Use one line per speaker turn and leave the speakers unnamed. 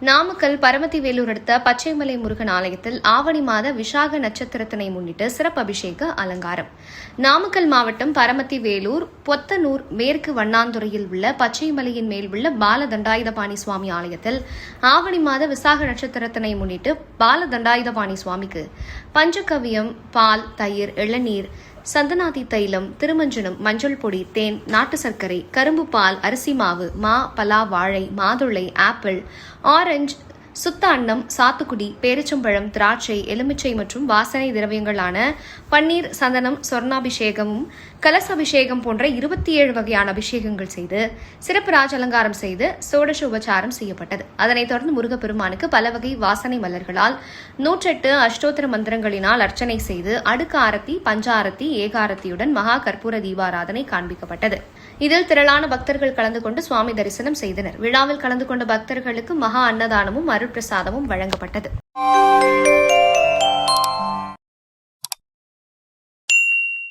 நாமக்கல் பரமத்தி வேலூர் அடுத்த பச்சைமலை முருகன் ஆலயத்தில் ஆவணி மாத விசாக நட்சத்திரத்தினை முன்னிட்டு சிறப்பு அபிஷேக அலங்காரம். நாமக்கல் மாவட்டம் பரமத்தி வேலூர் பொத்தனூர் மேற்கு வண்ணாந்துறையில் உள்ள பச்சைமலையின் மேல் உள்ள பாலதண்டாயுதபாணி சுவாமி ஆலயத்தில் ஆவணி மாத விசாக நட்சத்திரத்தினை முன்னிட்டு பாலதண்டாயுதபாணி சுவாமிக்கு பஞ்சகவியம், பால், தயிர், இளநீர், சந்தனாதி தைலம், திருமஞ்சனம், மஞ்சள் பொடி, தேன், நாட்டு சர்க்கரை, கரும்பு பால், அரிசி மாவு, மா, பலா, வாழை, மாதுளை, ஆப்பிள், ஆரஞ்சு, சுத்த அன்னம், சாத்துக்குடி, பேரிச்சம்பழம், திராட்சை, எலுமிச்சை மற்றும் வாசனை திரவியங்களான பன்னீர், சந்தனம், சொர்ணாபிஷேகமும் கலசபிஷேகம் போன்ற 27 வகையான அபிஷேகங்கள் செய்து சிறப்பு ராஜ அலங்காரம் செய்து சோடச உபச்சாரம் செய்யப்பட்டது. அதனைத் தொடர்ந்து முருகப்பெருமானுக்கு பல வகை வாசனை மலர்களால் 108 அஷ்டோத்திர மந்திரங்களினால் அர்ச்சனை செய்து அடுக்கு ஆரத்தி, பஞ்சாரத்தி, ஏகாரத்தியுடன் மகா கற்பூர தீபாராதனை காண்பிக்கப்பட்டது. இதில் திரளான பக்தர்கள் கலந்து கொண்டு சுவாமி தரிசனம் செய்தனர். விழாவில் கலந்து கொண்ட பக்தர்களுக்கு மகா அன்னதானமும் அருட்பிரசாதமும் வழங்கப்பட்டது.